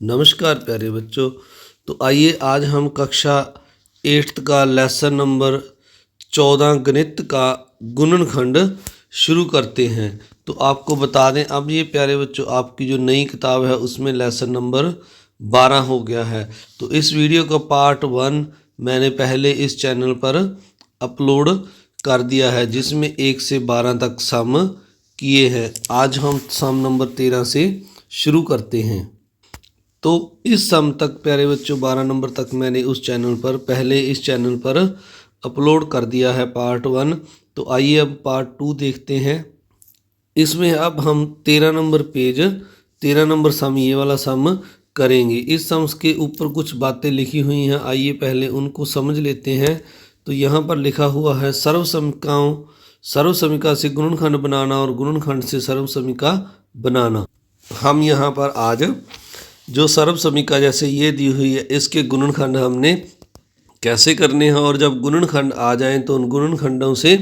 नमस्कार प्यारे बच्चों। तो आइए आज हम कक्षा 8th का लेसन नंबर 14 गणित का गुणनखंड शुरू करते हैं। तो आपको बता दें, अब ये प्यारे बच्चों आपकी जो नई किताब है उसमें लेसन नंबर 12 हो गया है। तो इस वीडियो का पार्ट 1 मैंने पहले इस चैनल पर अपलोड कर दिया है, जिसमें 1 से 12 तक सम किए हैं। आज हम सम नंबर 13 से शुरू करते हैं। तो इस सम तक प्यारे बच्चों 12 नंबर तक मैंने उस चैनल पर पहले इस चैनल पर अपलोड कर दिया है पार्ट 1। तो आइए अब पार्ट 2 देखते हैं। इसमें अब हम 13 नंबर पेज 13 नंबर सम, ये वाला सम करेंगे। इस सम के ऊपर कुछ बातें लिखी हुई हैं, आइए पहले उनको समझ लेते हैं। तो यहाँ पर लिखा हुआ है सर्वसमिका से गुणनखंड बनाना और गुणनखंड से सर्वसमिका बनाना। हम यहाँ पर आज जो सर्वसमिका जैसे ये दी हुई है, इसके गुणनखंड हमने कैसे करने हैं और जब गुणनखंड आ जाएं तो उन गुणनखंडों से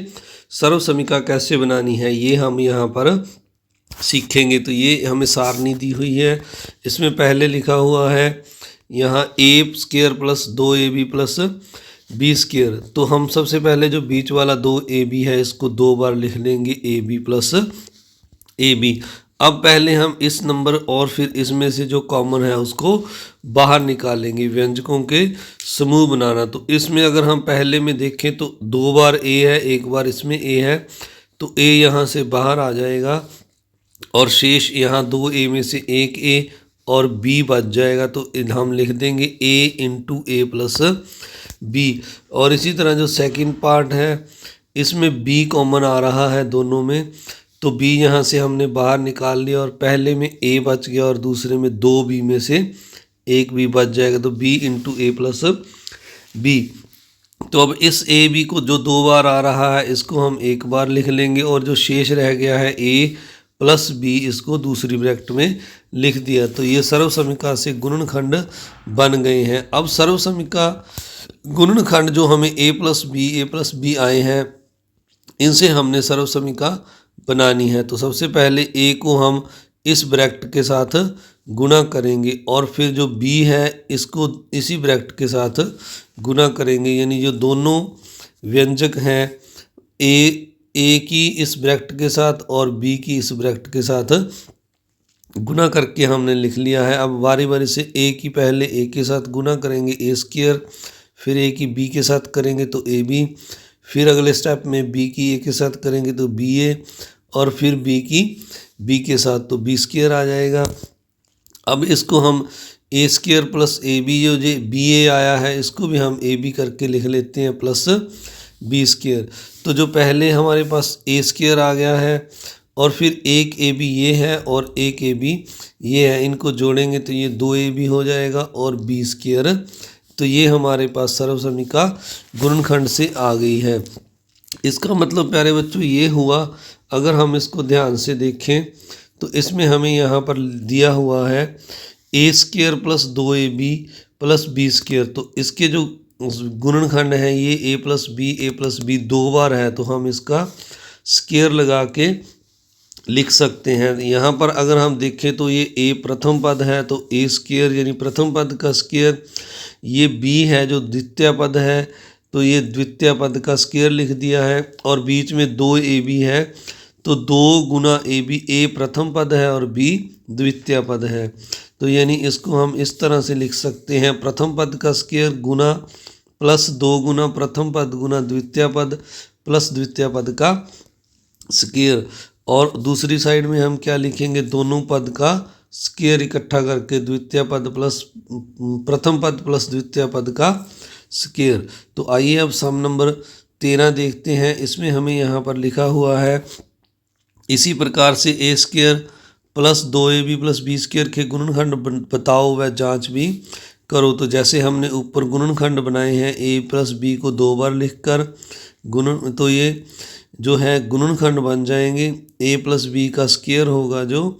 सर्वसमिका कैसे बनानी है, ये हम यहाँ पर सीखेंगे। तो ये हमें सारणी दी हुई है। इसमें पहले लिखा हुआ है यहाँ a² plus 2ab plus b²। तो हम सबसे पहले जो बीच वाला 2ab है इसको 2 बार लिख लेंगे ab प्लस ab। अब पहले हम इस नंबर और फिर इसमें से जो कॉमन है उसको बाहर निकालेंगे, व्यंजकों के समूह बनाना। तो इसमें अगर हम पहले में देखें तो 2 बार a है, 1 बार इसमें a है, तो a यहाँ से बाहर आ जाएगा और शेष यहाँ 2a में से 1a और b बच जाएगा। तो हम लिख देंगे a into a plus b। और इसी तरह जो सेकंड पार्ट है इसमें b कॉमन आ रहा है दोनों में, तो b यहाँ से हमने बाहर निकाल लिया और पहले में a बच गया और दूसरे में 2b में से 1b बच जाएगा। तो b into a plus b। तो अब इस a b को जो 2 बार आ रहा है इसको हम 1 बार लिख लेंगे और जो शेष रह गया है a प्लस b इसको दूसरी ब्रैकेट में लिख दिया। तो ये सर्वसमिका से गुणनखंड बन गए हैं। अब सर्वसमिका गुणनखंड जो हमें a प्लस b आए हैं, इनसे हमने सर्वसमिका बनानी है। तो सबसे पहले a को हम इस ब्रैकेट के साथ गुणा करेंगे और फिर जो b है इसको इसी ब्रैकेट के साथ गुणा करेंगे, यानी जो दोनों व्यंजक हैं a की इस ब्रैकेट के साथ और b की इस ब्रैकेट के साथ गुणा करके हमने लिख लिया है। अब बारी बारी से a की पहले a के साथ गुणा करेंगे a², फिर a की b के साथ करेंगे तो ab, फिर अगले स्टेप में b की a के साथ करेंगे तो ba और फिर b की b के साथ तो b² आ जाएगा। अब इसको हम a² प्लस ab, जो ba आया है इसको भी हम ab करके लिख लेते हैं प्लस b²। तो जो पहले हमारे पास a² आ गया है और फिर एक ab ये है और एक ab ये है, इनको जोड़ेंगे तो ये 2ab हो जाएगा और b²। तो ये हमारे पास सर्वसमिका गुणनखंड से आ गई है। इसका मतलब प्यारे बच्चों ये हुआ, अगर हम इसको ध्यान से देखें तो इसमें हमें यहाँ पर दिया हुआ है a² plus 2ab plus b²। तो इसके जो गुणनखंड है ये a प्लस बी 2 बार है, तो हम इसका स्क्वायर लगा के लिख सकते हैं। यहाँ पर अगर हम देखें तो ये a प्रथम पद है तो a² यानी प्रथम पद का स्क्वायर, ये b है जो द्वितीय पद है तो ये द्वितीय पद का स्क्वायर लिख दिया है, और बीच में 2ab है तो 2 गुना ab, a प्रथम पद है और b द्वितीय पद है। तो यानी इसको हम इस तरह से लिख सकते हैं, प्रथम पद का स्क्वायर गुना प्लस 2 गुना प्रथम पद गुना द्वितीय पद प्लस द्वितीय पद का स्क्वायर। और दूसरी साइड में हम क्या लिखेंगे, दोनों पद का स्क्वायर इकट्ठा करके द्वितीय पद प्लस प्रथम पद प्लस द्वितीय पद का स्क्वायर। तो आइए अब सम नंबर 13 देखते हैं। इसमें हमें यहाँ पर लिखा हुआ है इसी प्रकार से a² plus 2ab plus b² के गुणनखंड बताओ व जांच भी करो। तो जैसे हमने ऊपर गुणनखंड बनाए हैं a प्लस b को 2 बार लिखकर गुणन, तो ये जो है गुणनखंड बन जाएंगे। a प्लस b का स्क्वायर होगा, जो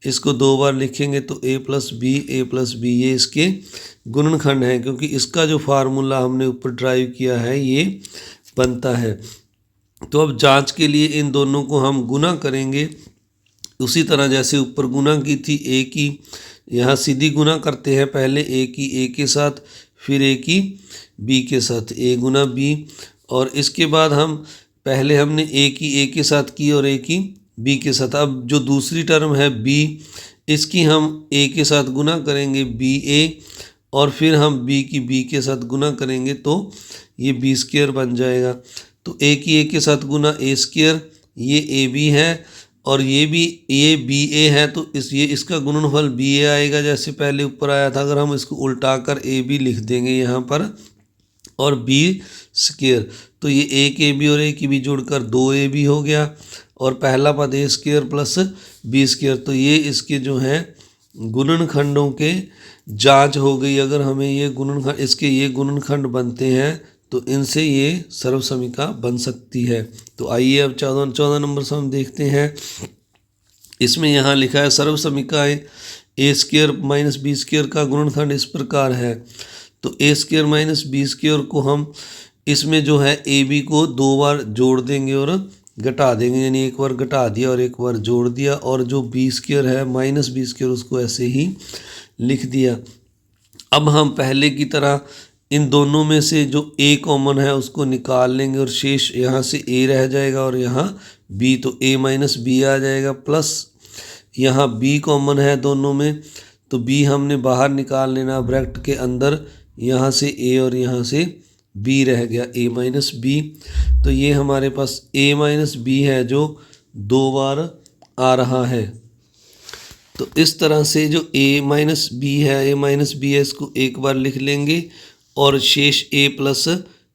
इसको 2 बार लिखेंगे तो a प्लस b ये इसके गुणनखंड है, क्योंकि इसका जो फार्मूला हमने ऊपर ड्राइव किया है ये बनता है। तो अब जांच के लिए इन दोनों को हम गुना करेंगे, उसी तरह जैसे ऊपर गुना की थी ए की, यहाँ सीधी गुना करते हैं, पहले ए की ए के साथ, फिर ए की बी के साथ, ए गुना बी। और इसके बाद हम पहले हमने ए की ए के साथ की और ए की बी के साथ। अब जो दूसरी टर्म है बी, इसकी हम ए के साथ गुना करेंगे बी ए, और फिर हम बी की बी के साथ गुना करेंगे तो ये बी स्क्वेयर बन जाएगा। तो ए की ए के साथ गुना ए स्क्वेयर, ये ए बी है, और ये भी ए बी ए है, तो इसका गुणनफल बी ए आएगा जैसे पहले ऊपर आया था। अगर हम इसको उल्टा कर ए बी लिख देंगे यहाँ पर और बी स्क्वेयर, तो ये एक ए बी और एक की बी जोड़कर 2ab हो गया, और पहला पद ए स्क्वेयर प्लस बी स्क्वेयर। तो ये इसके जो हैं गुणनखंडों के जांच हो गई। अगर हमें ये गुणनखंड, इसके ये गुणनखंड बनते हैं तो इनसे ये सर्वसमीका बन सकती है। तो आइए अब 14 नंबर से हम देखते हैं। इसमें यहाँ लिखा है सर्वसमीकाएं ए स्क्वेयर माइनस बी स्क्वेयर का गुणनखंड इस प्रकार है। तो ए स्क्वेयर माइनस बी स्क्वेयर को हम इसमें जो है ए बी को 2 बार जोड़ देंगे और घटा देंगे, यानी एक बार घटा दिया और एक बार जोड़ दिया, और जो बी स्क्वेयर है माइनस बी स्क्वेयर उसको ऐसे ही लिख दिया। अब हम पहले की तरह इन दोनों में से जो ए कॉमन है उसको निकाल लेंगे, और शेष यहाँ से ए रह जाएगा और यहाँ बी, तो ए माइनस बी आ जाएगा, प्लस यहाँ बी कॉमन है दोनों में, तो बी हमने बाहर निकाल लेना ब्रैकेट के अंदर, यहाँ से ए और यहाँ से बी रह गया, ए माइनस बी। तो ये हमारे पास ए माइनस बी है जो 2 बार आ रहा है। तो इस तरह से जो ए माइनस बी है इसको एक बार लिख लेंगे, और शेष ए प्लस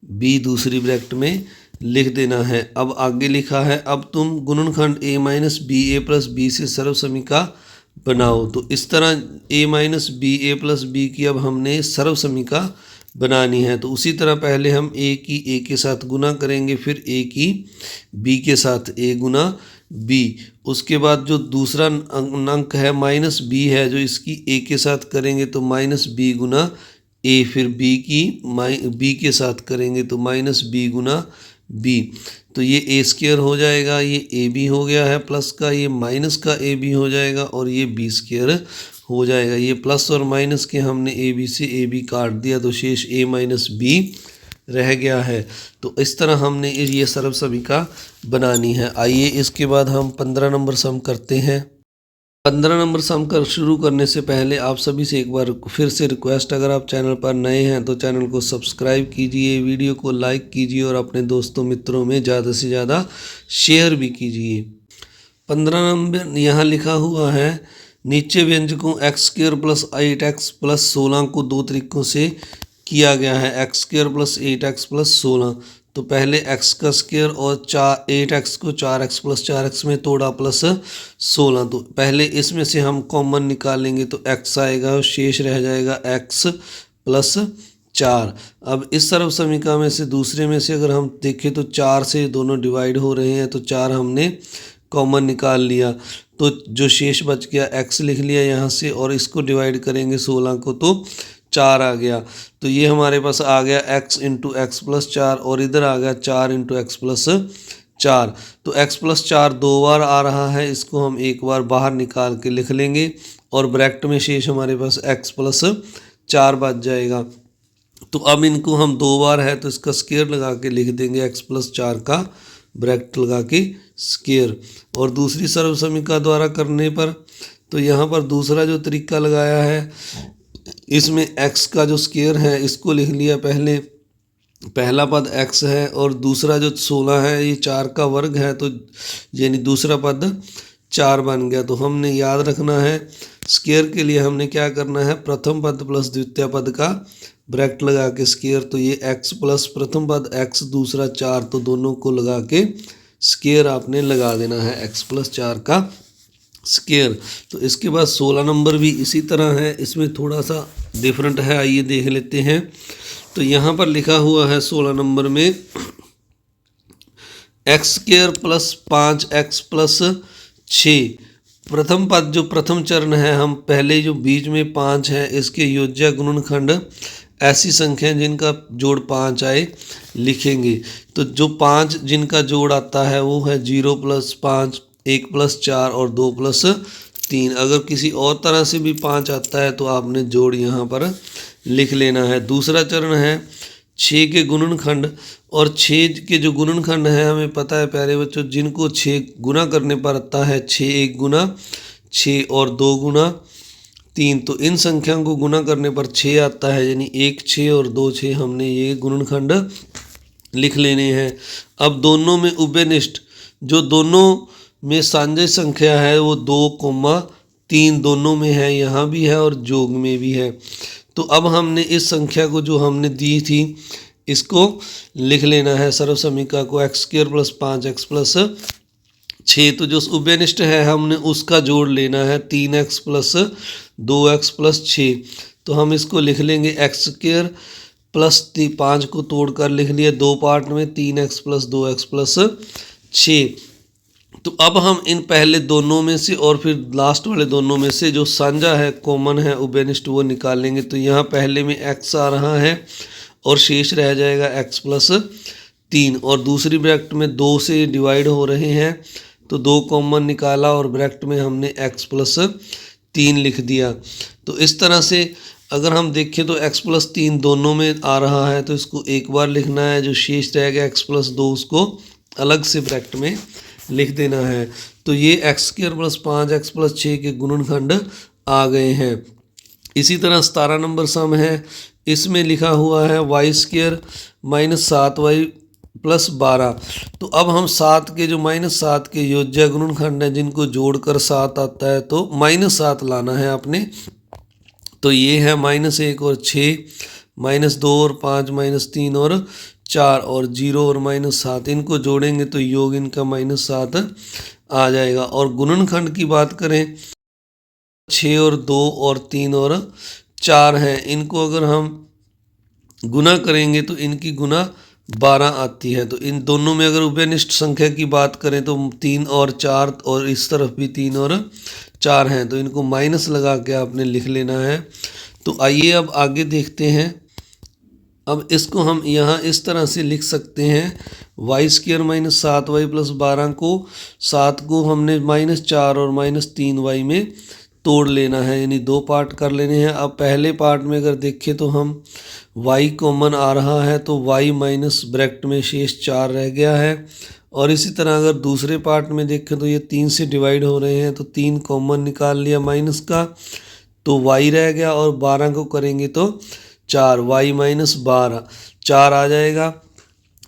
बी दूसरी ब्रैकेट में लिख देना है। अब आगे लिखा है, अब तुम गुणनखंड ए माइनस बी ए प्लस बी से सर्वसमीका बनाओ। तो इस तरह ए माइनस बी ए प्लस बी की अब हमने सर्वसमीका बनानी है। तो उसी तरह पहले हम ए की ए के साथ गुना करेंगे, फिर ए की बी के साथ ए गुना बी। उसके बाद जो दूसरा अंक है माइनस बी है, जो इसकी ए के साथ करेंगे तो माइनस बी गुना ए, फिर बी की बी के साथ करेंगे तो माइनस बी गुना बी। तो ये ए स्क्वेयर हो जाएगा, ये ए बी हो गया है प्लस का, ये माइनस का ए बी हो जाएगा, और ये बी स्क्वेयर हो जाएगा। ये प्लस और माइनस के हमने ए बी से ए बी काट दिया, तो शेष ए माइनस बी रह गया है। तो इस तरह हमने ये सर्वसमीका बनानी है। आइए इसके बाद हम 15 नंबर सम करते हैं। 15 नंबर सम कर शुरू करने से पहले आप सभी से एक बार फिर से रिक्वेस्ट, अगर आप चैनल पर नए हैं तो चैनल को सब्सक्राइब कीजिए, वीडियो को लाइक कीजिए और अपने दोस्तों मित्रों में ज़्यादा से ज़्यादा शेयर भी कीजिए। 15 नंबर यहाँ लिखा हुआ है, नीचे व्यंजकों x square plus 8x plus 16 को 2 तरीकों से किया गया है। X square plus 8x plus 16, तो पहले x का स्क्वेयर और 8x को 4x प्लस 4x में तोड़ा प्लस 16। तो पहले इसमें से हम कॉमन निकालेंगे तो x आएगा और शेष रह जाएगा x प्लस 4। अब इस सर्वसमीका में से दूसरे में से अगर हम देखें तो 4 से दोनों डिवाइड हो रहे हैं, तो 4 हमने कॉमन निकाल लिया, तो जो शेष बच गया x लिख लिया यहाँ से, और इसको डिवाइड करेंगे 16 को तो 4 आ गया। तो ये हमारे पास आ गया x इंटू एक्स प्लस 4, और इधर आ गया 4 इंटू एक्स प्लस 4। तो x प्लस 4 2 बार आ रहा है, इसको हम एक बार बाहर निकाल के लिख लेंगे, और ब्रैकेट में शेष हमारे पास x प्लस 4 बच जाएगा। तो अब इनको हम 2 बार है तो इसका स्क्वायर लगा के लिख देंगे, x प्लस 4 का ब्रैकेट लगा के स्क्वायर। और दूसरी सर्वसमीका द्वारा करने पर तो यहाँ पर दूसरा जो तरीका लगाया है, इसमें x का जो स्क्वायर है इसको लिख लिया, पहला पद x है और दूसरा जो 16 है ये 4 का वर्ग है, तो यानी दूसरा पद 4 बन गया। तो हमने याद रखना है स्क्वायर के लिए हमने क्या करना है, प्रथम पद प्लस द्वितीय पद का ब्रैकेट लगा के स्क्वायर। तो ये x प्लस प्रथम पद x दूसरा 4, तो दोनों को लगा के स्क्वायर आपने लगा देना है, x प्लस 4 का स्क्वायर। तो इसके बाद 16 नंबर भी इसी तरह है, इसमें थोड़ा सा डिफरेंट है, आइए देख लेते हैं। तो यहाँ पर लिखा हुआ है 16 नंबर में x square plus 5x plus 6। प्रथम पद जो प्रथम चरण है, हम पहले जो बीच में 5 है इसके योज्य गुणनखंड ऐसी संख्या जिनका जोड़ 5 आए लिखेंगे। तो जो 5 जिनका जोड़ आता है वो है 0 प्लस 5, 1 + 4 और 2 + 3। अगर किसी और तरह से भी 5 आता है तो आपने जोड़ यहाँ पर लिख लेना है। दूसरा चरण है 6 के गुणनखंड, और 6 के जो गुणनखंड हैं हमें पता है प्यारे बच्चों, जिनको 6 गुना करने पर आता है 6 1 गुना 6 और 2 गुना 3, तो इन संख्याओं को गुना करने पर 6 आता है, यानी 1 6 और 2 6 हमने ये गुणनखंड लिख लेने हैं। अब दोनों में उभयनिष्ठ, जो दोनों में साझी संख्या है वो 2, 3 दोनों में है, यहाँ भी है और जोग में भी है। तो अब हमने इस संख्या को जो हमने दी थी इसको लिख लेना है, सर्वसमीका को x² + 5x + 6। तो जो उभयनिष्ठ है हमने उसका जोड़ लेना है 3x + 2x + 6। तो हम इसको लिख लेंगे x² + 5 को तोड़ कर लिख लिया 2 पार्ट में, 3x + 2x + 6। तो अब हम इन पहले दोनों में से और फिर लास्ट वाले दोनों में से जो साझा है, कॉमन है, उभयनिष्ठ, वो निकालेंगे। तो यहाँ पहले में x आ रहा है और शेष रह जाएगा x + 3, और दूसरी ब्रैकेट में 2 से डिवाइड हो रहे हैं तो 2 कॉमन निकाला और ब्रैकेट में हमने x + 3 लिख दिया। तो इस तरह से अगर हम देखें तो x + 3 दोनों में आ रहा है तो इसको एक बार लिखना है, जो शेष रह गया x + 2 उसको अलग से ब्रैकेट में लिख देना है। तो ये x² + 5x + 6 के गुणनखंड आ गए हैं। इसी तरह 17 नंबर सम है, इसमें लिखा हुआ है y² - 7y + 12। तो अब हम 7 के जो -7 के योज्य गुणनखंड हैं जिनको जोड़कर 7 आता है तो -7 लाना है आपने। तो ये है -1 और 6, -2 और 5, -3 और 4 और 0 और -7, इनको जोड़ेंगे तो योग इनका -7 आ जाएगा। और गुणनखंड की बात करें 6 और 2 और 3 और 4 हैं, इनको अगर हम गुना करेंगे तो इनकी गुना 12 आती है। तो इन दोनों में अगर उभयनिष्ठ संख्या की बात करें तो 3 और 4 और इस तरफ भी 3 और 4 हैं, तो इनको माइनस लगा के आपने लिख लेना है। तो आइए अब आगे देखते हैं। अब इसको हम यहाँ इस तरह से लिख सकते हैं, y² - 7y + 12 को 7 को हमने -4 और -3y में तोड़ लेना है, यानी 2 पार्ट कर लेने हैं। अब पहले पार्ट में अगर देखें तो हम y कॉमन आ रहा है तो y माइनस ब्रैकेट में शेष 4 रह गया है। और इसी तरह अगर दूसरे पार्ट में देखें तो ये 3 से डिवाइड हो रहे हैं तो 3 कॉमन निकाल लिया माइनस का, तो y रह गया, और 12 को करेंगे तो 4, y - 12 4 आ जाएगा।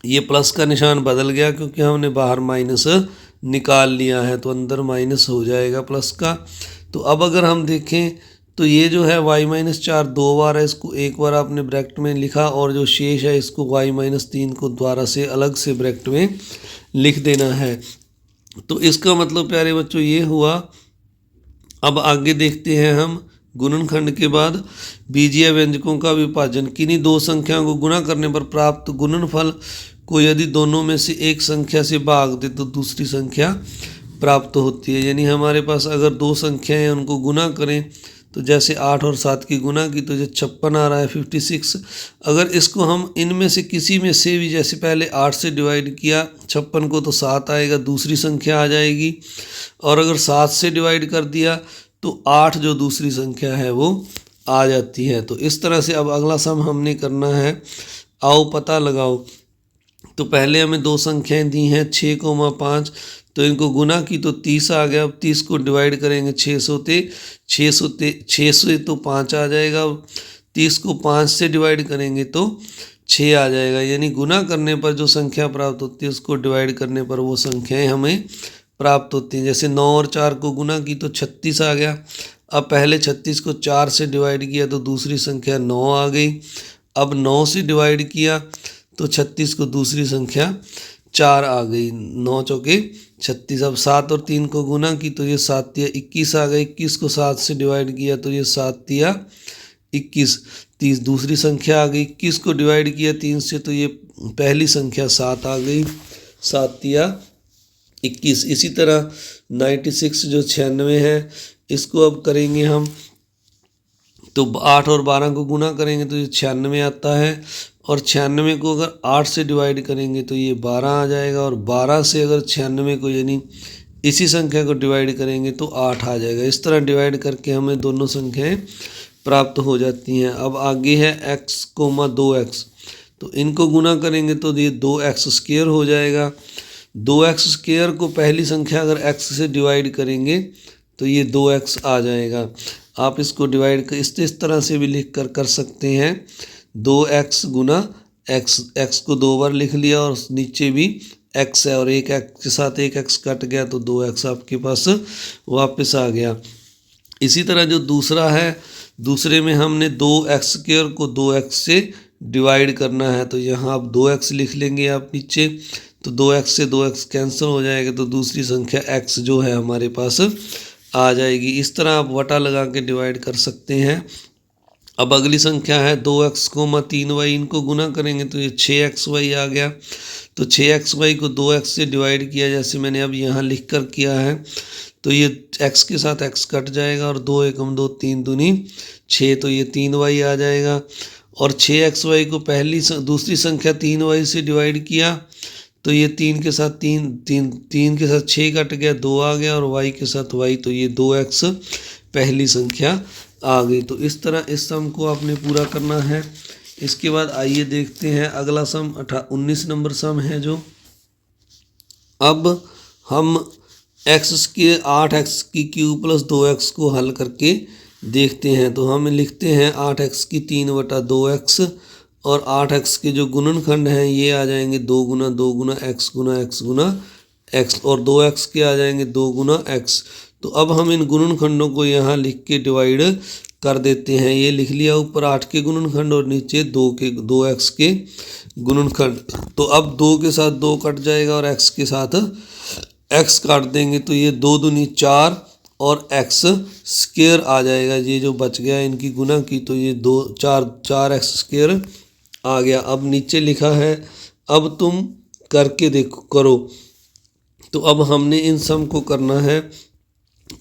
ये प्लस का निशान बदल गया क्योंकि हमने बाहर माइनस निकाल लिया है, तो अंदर माइनस हो जाएगा प्लस का। तो अब अगर हम देखें तो ये जो है y - 4 2 बार है, इसको एक बार आपने ब्रैकेट में लिखा, और जो शेष है इसको y - 3 को दोबारा से अलग से ब्रैकेट में लिख देना है। तो इसका मतलब प्यारे बच्चों ये हुआ। अब आगे देखते हैं हम गुणनखंड के बाद बीजीय व्यंजकों का विभाजन। किन्हीं दो संख्याओं को गुणा करने पर प्राप्त गुणनफल को यदि दोनों में से एक संख्या से भाग दे तो दूसरी संख्या प्राप्त होती है। यानी हमारे पास अगर दो संख्याएं हैं उनको गुना करें, तो जैसे 8 और 7 की गुना की तो जो 56 आ रहा है 56। अगर इसको हम इनमें से किसी में से भी, जैसे पहले 8 से डिवाइड किया 56 को तो 7 आएगा, दूसरी संख्या आ जाएगी। और अगर 7 से डिवाइड कर दिया तो 8 जो दूसरी संख्या है वो आ जाती है। तो इस तरह से अब अगला सम हमने करना है, आओ पता लगाओ। तो पहले हमें दो संख्याएं दी हैं 6,5, तो इनको गुना की तो 30 आ गया। अब 30 को डिवाइड करेंगे 600 से तो 5 आ जाएगा। 30 को 5 से डिवाइड करेंगे तो 6 आ जाएगा। यानी गुना करने पर जो संख्या प्राप्त होती है उसको डिवाइड करने पर वो संख्याएं हमें प्राप्त होती हैं। जैसे 9 और 4 को गुना की तो 36 आ गया। अब पहले 36 को 4 से डिवाइड किया तो दूसरी संख्या 9 आ गई। अब 9 से डिवाइड किया तो 36 को दूसरी संख्या 4 आ गई। 9 चौके 36। अब 7 और 3 को गुना की तो ये 7 तिया 21 आ गई। 21 को 7 से डिवाइड किया तो ये 7 तिया 21, 30 दूसरी संख्या आ गई। 21 को डिवाइड किया 3 से तो ये पहली संख्या 7 आ गई, 7 तिया 21। इसी तरह 96 जो 96 है इसको अब करेंगे हम, तो 8 और 12 को गुना करेंगे तो ये 96 आता है। और 96 को अगर 8 से डिवाइड करेंगे तो ये 12 आ जाएगा। और 12 से अगर 96 को यानी इसी संख्या को डिवाइड करेंगे तो 8 आ जाएगा। इस तरह डिवाइड करके हमें दोनों संख्याएं प्राप्त हो जाती हैं। अब आगे है x, 2x, तो इनको गुना करेंगे तो ये 2x² हो जाएगा। 2x² को पहली संख्या अगर x से डिवाइड करेंगे तो ये 2x आ जाएगा। आप इसको डिवाइड इस तरह से भी लिख कर सकते हैं, 2x गुना x को 2 बार लिख लिया और नीचे भी x है और एक x के साथ एक x कट गया तो 2x आपके पास वापस आ गया। इसी तरह जो दूसरा है, दूसरे में हमने 2x² को 2x से डिवाइड करना है, तो यहाँ आप 2x लिख लेंगे आप नीचे, तो 2x से 2x कैंसिल हो जाएगा तो दूसरी संख्या x जो है हमारे पास आ जाएगी। इस तरह आप वटा लगा के डिवाइड कर सकते हैं। अब अगली संख्या है 2x, 3y, इनको गुना करेंगे तो ये 6xy आ गया। तो 6xy को 2x से डिवाइड किया जैसे मैंने अब यहाँ लिख कर किया है, तो ये x के साथ x कट जाएगा और 2 एकम 2, 3 दूनी 6, तो ये 3y आ जाएगा। और 6xy को दूसरी संख्या 3y से डिवाइड किया तो ये 3 के साथ 3 के साथ 6 कट गया, 2 आ गया और y के साथ y, तो ये 2x पहली संख्या आ गई। तो इस तरह इस सम को आपने पूरा करना है। इसके बाद आइए देखते हैं अगला सम 19 नंबर सम है जो। अब हम x³ प्लस 2x को हल करके देखते हैं। तो हम लिखते हैं 8x की 3/2x और 8x के जो गुणनखंड हैं ये आ जाएंगे 2 गुना 2 गुना x गुना x गुना x, और 2x के आ जाएंगे 2 गुना x। तो अब हम इन गुणनखंडों को यहाँ लिख के डिवाइड कर देते हैं। ये लिख लिया, ऊपर 8 के गुणनखंड और नीचे 2x के गुणनखंड। तो अब 2 के साथ 2 कट जाएगा और x के साथ x काट देंगे तो ये 2 दूनी 4 और x² आ जाएगा। ये जो बच गया इनकी गुना की तो ये 4 x² आ गया। अब नीचे लिखा है अब तुम करके देखो करो। तो अब हमने इन सम को करना है।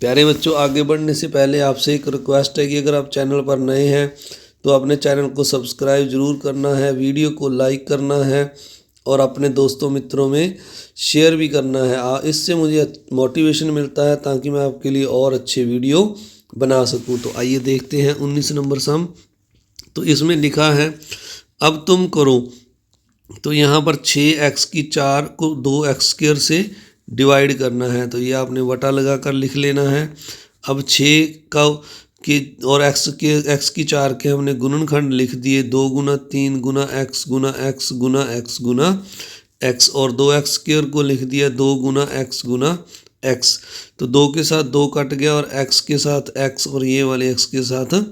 प्यारे बच्चों, आगे बढ़ने से पहले आपसे एक रिक्वेस्ट है कि अगर आप चैनल पर नए हैं तो अपने चैनल को सब्सक्राइब ज़रूर करना है, वीडियो को लाइक करना है और अपने दोस्तों मित्रों में शेयर भी करना है। इससे मुझे मोटिवेशन मिलता है ताकि मैं आपके लिए और अच्छे वीडियो बना सकूं। तो आइए देखते हैं 19 नंबर सम। तो इसमें लिखा है अब तुम करो। तो यहाँ पर 6x4 को 2x² से डिवाइड करना है, तो ये आपने वटा लगा कर लिख लेना है। अब 6 का के और x4 के हमने गुणनखंड लिख दिए, 2 गुना 3 गुना x गुना x गुना x गुना x, और 2x² को लिख दिया 2 गुना x गुना x। तो 2 के साथ 2 कट गया और x के साथ x और ये वाले x के साथ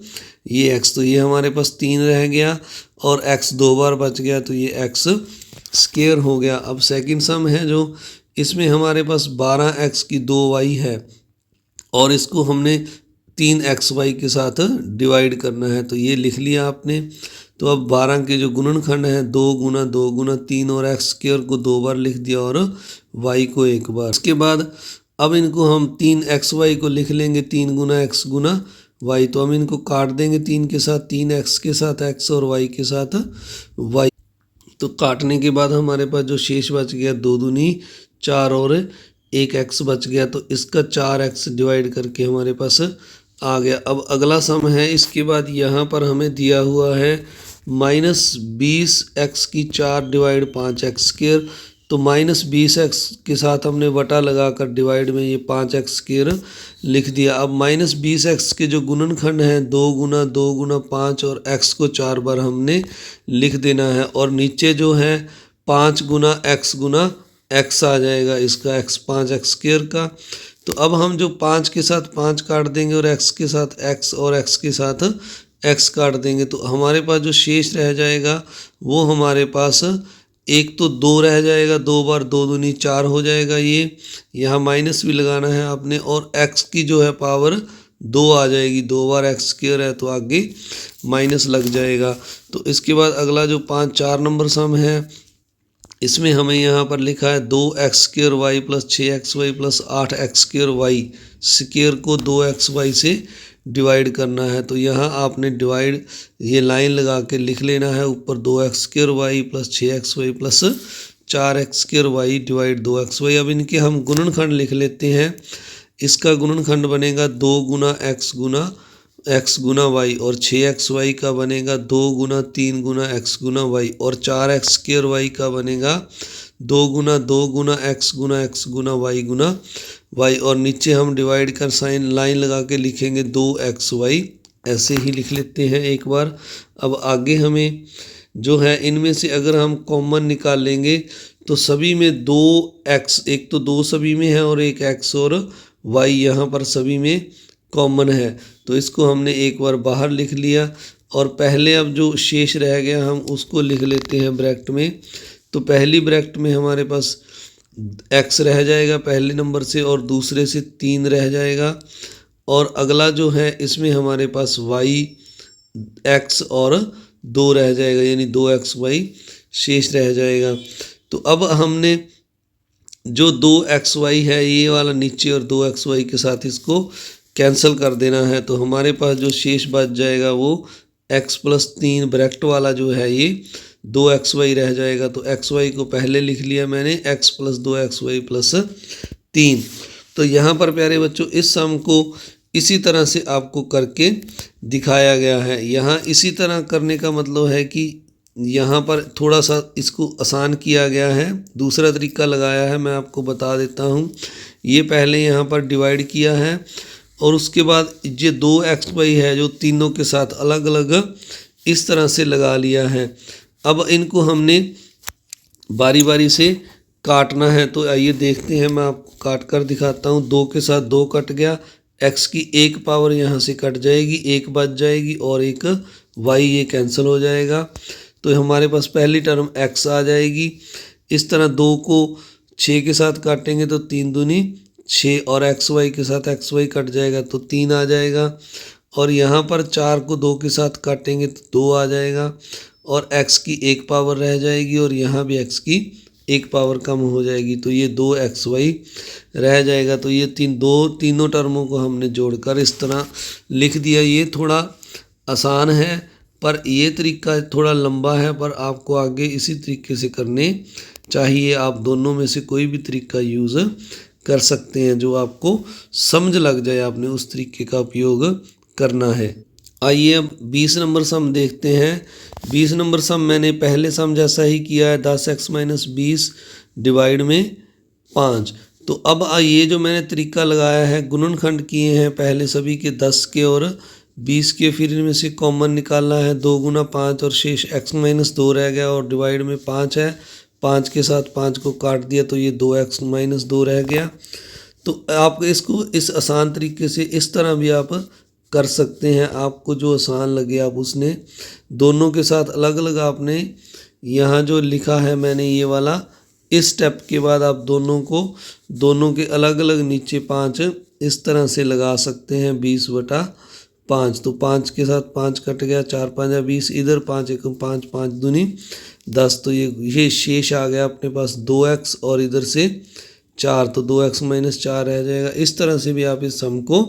ये x, तो ये हमारे पास 3 रह गया और x 2 बार बच गया तो ये x² हो गया। अब सेकंड सम है जो, इसमें हमारे पास 12x की 2y है और इसको हमने 3xy के साथ डिवाइड करना है, तो ये लिख लिया आपने। तो अब 12 के जो गुणनखंड हैं 2 गुना 2 गुना 3 और x² को 2 बार लिख दिया और y को 1 बार। इसके बाद अब इनको हम 3xy को लिख लेंगे 3 गुना x गुना y, तो हम इनको काट देंगे 3 के साथ 3x के साथ x और y के साथ y। तो काटने के बाद हमारे पास जो शेष बच गया 2 दूनी 4 और 1 x बच गया, तो इसका 4x डिवाइड करके हमारे पास आ गया। अब अगला सम है, इसके बाद यहाँ पर हमें दिया हुआ है -20x की 4 डिवाइड 5x²। तो -20x के साथ हमने वटा लगाकर डिवाइड में ये 5x² लिख दिया। अब -20x के जो गुणनखंड हैं 2 गुना 2 गुना 5 और x को 4 बार हमने लिख देना है, और नीचे जो है 5 गुना x आ जाएगा इसका 5x² का। तो अब हम जो 5 के साथ 5 काट देंगे और x के साथ x और x के साथ x काट देंगे, तो हमारे पास जो शेष रह जाएगा वो हमारे पास एक तो 2 रह जाएगा, 2 बार 2 दूनी 4 हो जाएगा। ये यहाँ माइनस भी लगाना है आपने, और x की जो है पावर 2 आ जाएगी, 2 बार x² है तो आगे माइनस लग जाएगा। तो इसके बाद अगला जो 4 नंबर सम है, इसमें हमें यहाँ पर लिखा है 2x² plus 6xy plus 8x² को 2xy से डिवाइड करना है। तो यहाँ आपने डिवाइड ये लाइन लगा के लिख लेना है, ऊपर 2x² plus 6xy plus 4x² y divide 2xy। अब इनके हम गुणनखंड लिख लेते हैं। इसका गुणनखंड बनेगा 2 गुना x गुना y, और 6xy का बनेगा 2 गुना 3 गुना x गुना y, और 4x² y का बनेगा 2 गुना x गुना y गुना y, और नीचे हम डिवाइड कर साइन लाइन लगा के लिखेंगे 2xy। ऐसे ही लिख लेते हैं एक बार। अब आगे हमें जो है इनमें से अगर हम कॉमन निकाल लेंगे तो सभी में 2x, एक तो 2 सभी में है और एक x और y यहाँ पर सभी में कॉमन है, तो इसको हमने एक बार बाहर लिख लिया। और पहले अब जो शेष रह गया हम उसको लिख लेते हैं ब्रैकेट में। तो पहली ब्रैकेट में हमारे पास x रह जाएगा पहले नंबर से, और दूसरे से 3 रह जाएगा, और अगला जो है इसमें हमारे पास y x और 2 रह जाएगा, यानी 2xy शेष रह जाएगा। तो अब हमने जो 2xy है ये वाला नीचे और 2xy के साथ इसको कैंसिल कर देना है। तो हमारे पास जो शेष बच जाएगा वो x + 3 ब्रैकेट वाला जो है ये 2xy रह जाएगा। तो xy को पहले लिख लिया मैंने, x + 2xy + 3। तो यहाँ पर प्यारे बच्चों इस सम को इसी तरह से आपको करके दिखाया गया है। यहाँ इसी तरह करने का मतलब है कि यहाँ पर थोड़ा सा इसको आसान किया गया है, दूसरा तरीका लगाया है, मैं आपको बता देता हूँ। ये पहले यहाँ पर डिवाइड किया है और उसके बाद ये 2xy है जो तीनों के साथ अलग अलग इस तरह से लगा लिया है। अब इनको हमने बारी बारी से काटना है, तो आइए देखते हैं, मैं आपको काट कर दिखाता हूँ। 2 के साथ 2 कट गया, x की 1 पावर यहाँ से कट जाएगी, 1 बच जाएगी, और एक y ये कैंसिल हो जाएगा। तो हमारे पास पहली टर्म x आ जाएगी। इस तरह 2 को 6 के साथ काटेंगे तो 3 दूनी 6, और xy के साथ xy कट जाएगा तो 3 आ जाएगा, और यहाँ पर 4 को 2 के साथ काटेंगे तो 2 आ जाएगा, और x की 1 पावर रह जाएगी, और यहाँ भी x की 1 पावर कम हो जाएगी, तो ये 2xy रह जाएगा। तो ये तीनों टर्मों को हमने जोड़कर इस तरह लिख दिया। ये थोड़ा आसान है, पर ये तरीका थोड़ा लंबा है, पर आपको आगे इसी तरीके से करने चाहिए। आप दोनों में से कोई भी तरीका यूज़ कर सकते हैं, जो आपको समझ लग जाए आपने उस तरीके का उपयोग करना है। आइए अब 20 नंबर सम देखते हैं। 20 नंबर सम मैंने पहले सम जैसा ही किया है, 10x - 20 डिवाइड में 5। तो अब ये जो मैंने तरीका लगाया है, गुणनखंड किए हैं पहले सभी के 10 के और 20 के, फिर इनमें से कॉमन निकालना है 2 गुना 5, और शेष x - 2 रह गया, और डिवाइड में 5 है, 5 के साथ 5 को काट दिया तो ये 2x - 2 रह गया। तो आप इसको इस आसान तरीके से इस तरह भी आप कर सकते हैं, आपको जो आसान लगे आप उसने दोनों के साथ अलग अलग आपने यहाँ जो लिखा है मैंने ये वाला, इस स्टेप के बाद आप दोनों के अलग अलग नीचे 5 इस तरह से लगा सकते हैं। 20/5, तो 5 के साथ 5 कट गया, 4 5 20, इधर 5 1 5, 5 दूनी 10, तो ये शेष आ गया अपने पास 2x, और इधर से 4, तो 2x - 4 रह जाएगा। इस तरह से भी आप इस सम को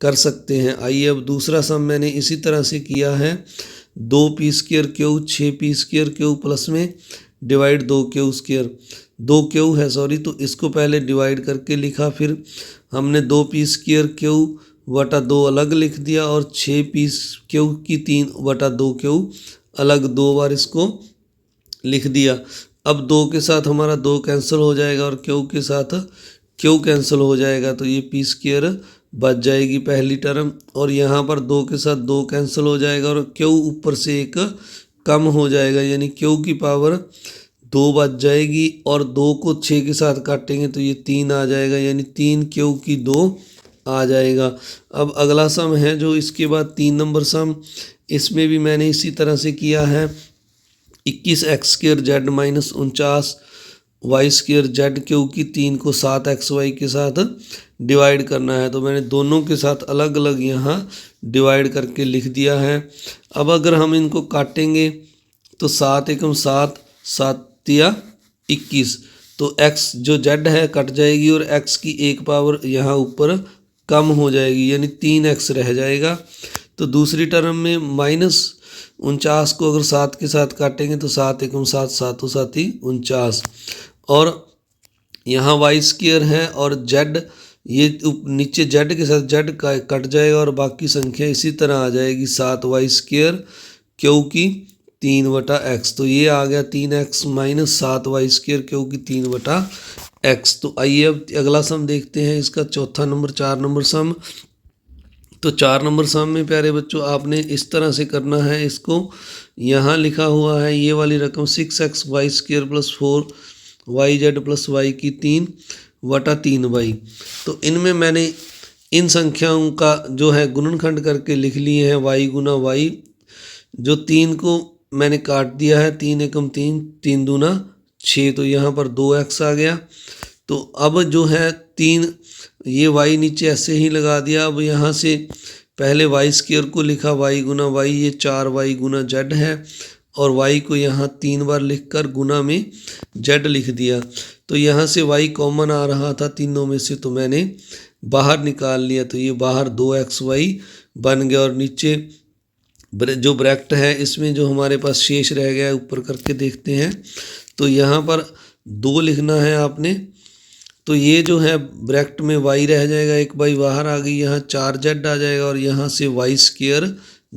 कर सकते हैं। आइए अब दूसरा सम मैंने इसी तरह से किया है। 2p² 6p² प्लस में डिवाइड 2q², 2q है सॉरी, तो इसको पहले डिवाइड करके लिखा, फिर हमने 2p² 2 अलग लिख दिया, और 6p³ की 3/2q अलग 2 बार इसको लिख दिया। अब 2 के साथ हमारा 2 कैंसिल हो जाएगा, और q के साथ q कैंसिल हो जाएगा, तो ये p² बच जाएगी पहली टर्म, और यहाँ पर 2 के साथ 2 कैंसिल हो जाएगा, और q ऊपर से 1 कम हो जाएगा, यानी q की पावर 2 बच जाएगी, और 2 को 6 के साथ काटेंगे तो ये 3 आ जाएगा, यानी 3q की 2 आ जाएगा। अब अगला सम है जो इसके बाद 3 नंबर सम, इसमें भी मैंने इसी तरह से किया है। 21x² z - 49 y² z³ की 3 को 7xy के साथ डिवाइड करना है, तो मैंने दोनों के साथ अलग अलग यहाँ डिवाइड करके लिख दिया है। अब अगर हम इनको काटेंगे तो 7 एकम 7, 7 तिया 21, तो x जो z है कट जाएगी, और x की 1 पावर यहाँ ऊपर कम हो जाएगी, यानी 3x रह जाएगा। तो दूसरी टर्म में -49 को अगर 7 के साथ काटेंगे तो 7 एकम 7, 7 7 ही 49। और यहाँ वाई स्क्वायर है और जेड, ये नीचे जेड के साथ जेड का कट जाएगा और बाकी संख्या इसी तरह आ जाएगी 7y स्क्वायर क्योंकि 3/x। तो ये आ गया 3x माइनस 7y स्क्वायर क्योंकि 3/x। तो आइए अब अगला सम देखते हैं, इसका चौथा नंबर 4 नंबर सम। तो 4 नंबर सम में प्यारे बच्चों आपने इस तरह से करना है इसको। यहाँ लिखा हुआ है ये वाली रकम 6xy square plus 4yz plus y की 3/3y। तो इनमें मैंने इन संख्याओं का जो है गुणनखंड करके लिख लिए हैं y गुना y। जो 3 को मैंने काट दिया है, 3 एकम 3, 3 दूना 6, तो यहाँ पर 2x आ गया। तो अब जो है 3, ये y नीचे ऐसे ही लगा दिया। अब यहाँ से पहले वाई स्क्वायर को लिखा y गुना y, ये 4y गुना z है और y को यहाँ 3 बार लिखकर गुना में z लिख दिया। तो यहाँ से y कॉमन आ रहा था तीनों में से, तो मैंने बाहर निकाल लिया। तो ये बाहर 2xy बन गया और नीचे जो ब्रैकेट है इसमें जो हमारे पास शेष रह गया है ऊपर करके देखते हैं। तो यहाँ पर 2 लिखना है आपने। तो ये जो है ब्रैकेट में y रह जाएगा, एक y बाहर आ गई, यहाँ 4z आ जाएगा और यहाँ से y स्क्वायर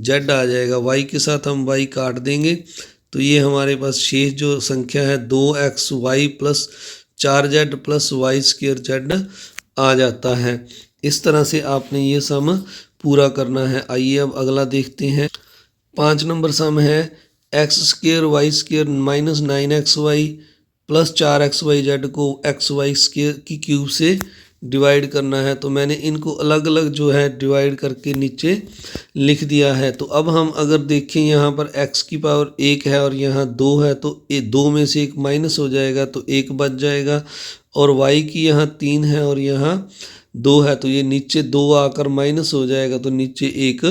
z आ जाएगा। y के साथ हम y काट देंगे तो ये हमारे पास शेष जो संख्या है 2xy plus 4z plus y square z आ जाता है। इस तरह से आपने ये सम पूरा करना है। आइए अब अगला देखते हैं। 5 नंबर सम है x square y square minus 9xy plus 4xyz को xy स्क्वायर की क्यूब से डिवाइड करना है। तो मैंने इनको अलग अलग जो है डिवाइड करके नीचे लिख दिया है। तो अब हम अगर देखें यहाँ पर x की पावर 1 है और यहाँ 2 है, तो 2 में से 1 माइनस हो जाएगा तो 1 बच जाएगा। और y की यहाँ 3 है और यहाँ 2 है, तो ये नीचे 2 आकर माइनस हो जाएगा तो नीचे 1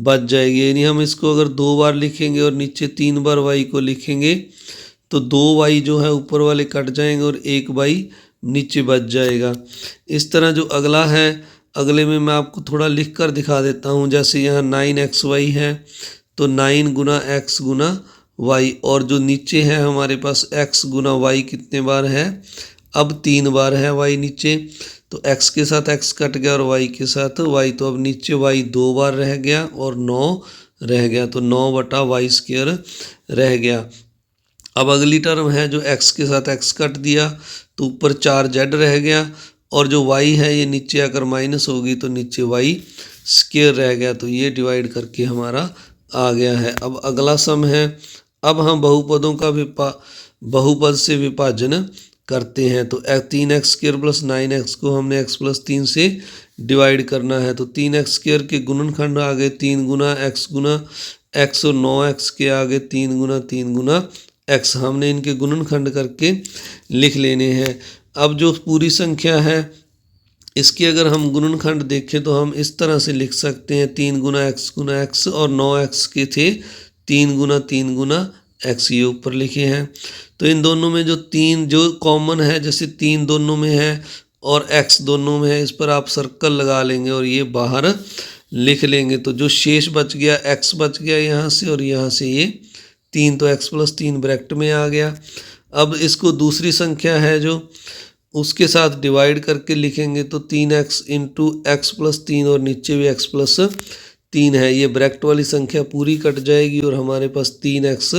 बच जाएगी। यानी हम इसको अगर 2 बार लिखेंगे और नीचे 3 बार y को लिखेंगे तो 2y जो है ऊपर वाले कट जाएंगे और 1y नीचे बच जाएगा। इस तरह जो अगला है, अगले में मैं आपको थोड़ा लिख कर दिखा देता हूँ। जैसे यहाँ 9xy है तो 9 गुना x गुना y, और जो नीचे है हमारे पास x गुना y कितने बार है, अब 3 बार है y नीचे। तो x के साथ x कट गया और y के साथ y, तो अब नीचे y 2 बार रह गया और 9 रह गया, तो 9/y स्क्वायर रह गया। अब अगली टर्म है जो x के साथ x कट दिया तो ऊपर 4z रह गया और जो y है ये नीचे आकर माइनस होगी तो नीचे y स्क्वायर रह गया। तो ये डिवाइड करके हमारा आ गया है। अब अगला सम है, अब हम बहुपदों का बहुपद से विभाजन करते हैं। तो 3x स्क्वायर प्लस 9x को हमने x प्लस 3 से डिवाइड करना है। तो 3x स्क्वायर के गुणनखंड आ गए 3 गुना x और 9x के आगे 3 गुना x। हमने इनके गुणनखंड करके लिख लेने हैं। अब जो पूरी संख्या है इसके अगर हम गुणनखंड देखें तो हम इस तरह से लिख सकते हैं 3 गुना x और 9x के थे 3 गुना x, ये ऊपर लिखे हैं। तो इन दोनों में जो 3 जो कॉमन है, जैसे 3 दोनों में है और x दोनों में है, इस पर आप सर्कल लगा लेंगे और ये बाहर लिख लेंगे। तो जो शेष बच गया x बच गया यहाँ से और यहाँ से ये 3, तो x प्लस 3 ब्रैकेट में आ गया। अब इसको दूसरी संख्या है जो उसके साथ डिवाइड करके लिखेंगे तो 3x इंटू x प्लस 3 और नीचे भी x प्लस 3 है। ये ब्रैकेट वाली संख्या पूरी कट जाएगी और हमारे पास 3x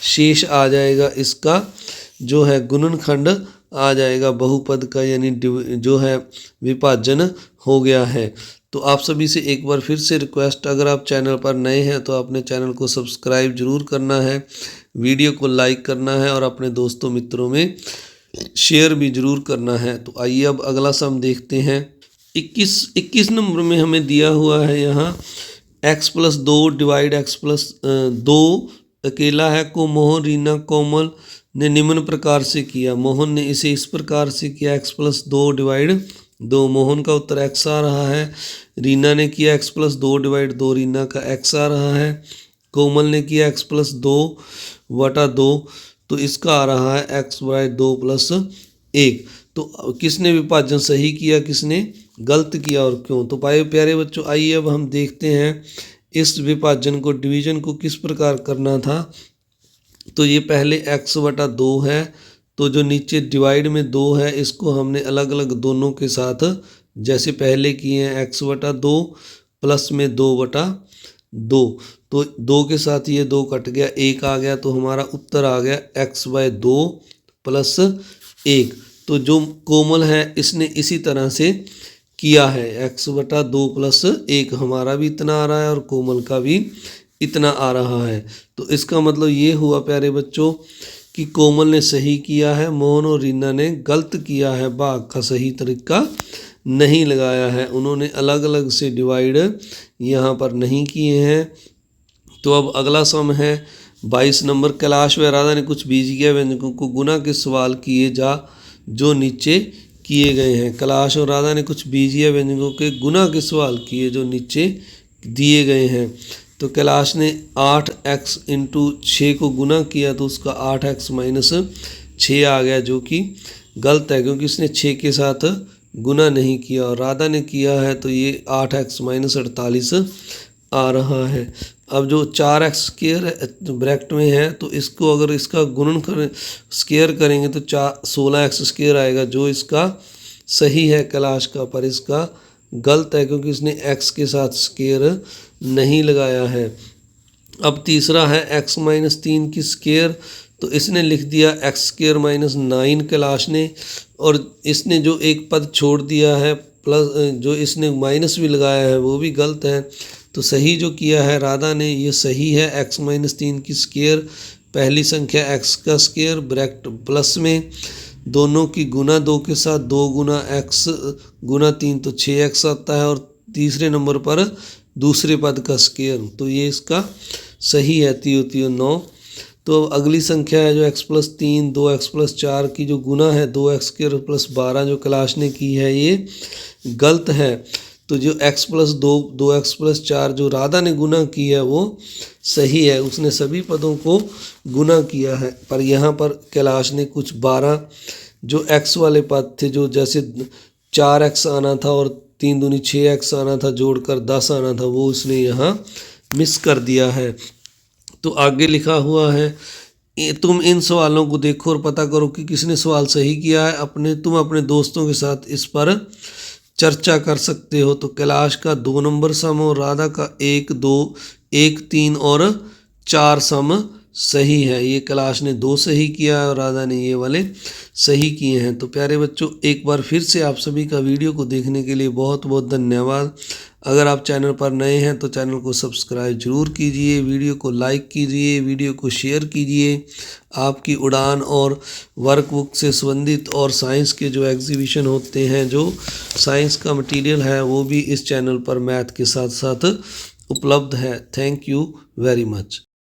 शेष आ जाएगा। इसका जो है गुणनखंड आ जाएगा बहुपद का, यानी जो है विभाजन हो गया है। तो आप सभी से एक बार फिर से रिक्वेस्ट, अगर आप चैनल पर नए हैं तो अपने चैनल को सब्सक्राइब जरूर करना है, वीडियो को लाइक करना है और अपने दोस्तों मित्रों में शेयर भी जरूर करना है। तो आइए अब अगला सम देखते हैं। 21 नंबर में हमें दिया हुआ है यहाँ x plus 2 divide x plus 2 अकेला है को मोहन, रीना, कोमल ने निम्न प्रकार से किया। मोहन ने इसे इस प्रकार से किया x प्लस 2 डिवाइड 2, मोहन का उत्तर x आ रहा है। रीना ने किया x प्लस 2 डिवाइड 2, रीना का x आ रहा है। कोमल ने किया x प्लस 2/2, तो इसका आ रहा है x/2 प्लस 1। तो किसने विभाजन सही किया, किसने गलत किया और क्यों? तो प्यारे बच्चों आइए अब हम देखते हैं इस विभाजन को डिवीजन को किस प्रकार करना था, तो ये पहले x/2 है, तो जो नीचे डिवाइड में 2 है इसको हमने अलग अलग दोनों के साथ जैसे पहले किए हैं x/2 प्लस में 2/2, तो 2 के साथ ये 2 कट गया, 1 आ गया, तो हमारा उत्तर आ गया x/2 प्लस 1। तो जो कोमल है इसने इसी तरह से किया है, x/2 प्लस 1 हमारा भी इतना आ रहा है और कोमल का भी इतना आ रहा है। तो इसका मतलब ये हुआ प्यारे बच्चों कि कोमल ने सही किया है, मोहन और रीना ने गलत किया है, भाग का सही तरीका नहीं लगाया है, उन्होंने अलग अलग से डिवाइड यहाँ पर नहीं किए हैं। तो अब अगला सम है 22 नंबर। कैलाश व राधा ने कुछ बीजीय व्यंजकों को गुना के सवाल किए जो नीचे किए गए हैं। कैलाश और राधा ने कुछ बीजीय व्यंजकों के गुना के सवाल किए जो नीचे दिए गए हैं। तो कैलाश ने 8x इंटू 6 को गुना किया तो उसका 8x माइनस 6 आ गया, जो कि गलत है क्योंकि इसने 6 के साथ गुना नहीं किया, और राधा ने किया है तो ये 8x माइनस 48 आ रहा है। अब जो 4x स्क्वायर ब्रैकेट में है तो इसको अगर इसका गुणन करें स्क्वायर करेंगे तो 16x स्क्वायर आएगा, जो इसका सही है कैलाश का, पर इसका गलत है क्योंकि इसने x के साथ स्क्वायर नहीं लगाया है। अब तीसरा है x माइनस 3 की स्क्वायर, तो इसने लिख दिया x स्क्वायर माइनस 9 कैलाश ने, और इसने जो एक पद छोड़ दिया है प्लस जो इसने माइनस भी लगाया है वो भी गलत है। तो सही जो किया है राधा ने ये सही है, x माइनस 3 की स्क्वायर पहली संख्या x का स्क्वायर ब्रैकेट प्लस में दोनों की गुना 2 के साथ 2 गुना x गुना 3 तो 6x आता है, और तीसरे नंबर पर दूसरे पद का स्क्वायर, तो ये इसका सही है 3×3 = 9। तो अगली संख्या है जो x प्लस 3 2x प्लस 4 की जो गुना है 2x स्क्वायर प्लस 12 जो कैलाश ने की है ये गलत है। तो जो x प्लस 2 2x प्लस 4 जो राधा ने गुना की है वो सही है, उसने सभी पदों को गुना किया है। पर यहाँ पर कैलाश ने कुछ 12 जो x वाले पद थे जो जैसे 4x आना था और 3 दूनी 6x आना था, जोड़कर 10 आना था, वो उसने यहाँ मिस कर दिया है। तो आगे लिखा हुआ है तुम इन सवालों को देखो और पता करो कि किसने सवाल सही किया है। तुम अपने दोस्तों के साथ इस पर चर्चा कर सकते हो। तो कैलाश का 2 नंबर सम और राधा का 1 2 1 3 और 4 सम सही है। ये कैलाश ने 2 सही किया है और राधा ने ये वाले सही किए हैं। तो प्यारे बच्चों, एक बार फिर से आप सभी का वीडियो को देखने के लिए बहुत बहुत धन्यवाद। अगर आप चैनल पर नए हैं तो चैनल को सब्सक्राइब जरूर कीजिए, वीडियो को लाइक कीजिए, वीडियो को शेयर कीजिए। आपकी उड़ान और वर्कबुक से संबंधित और साइंस के जो एग्जीबिशन होते हैं, जो साइंस का मटेरियल है, वो भी इस चैनल पर मैथ के साथ साथ उपलब्ध है। Thank you very much.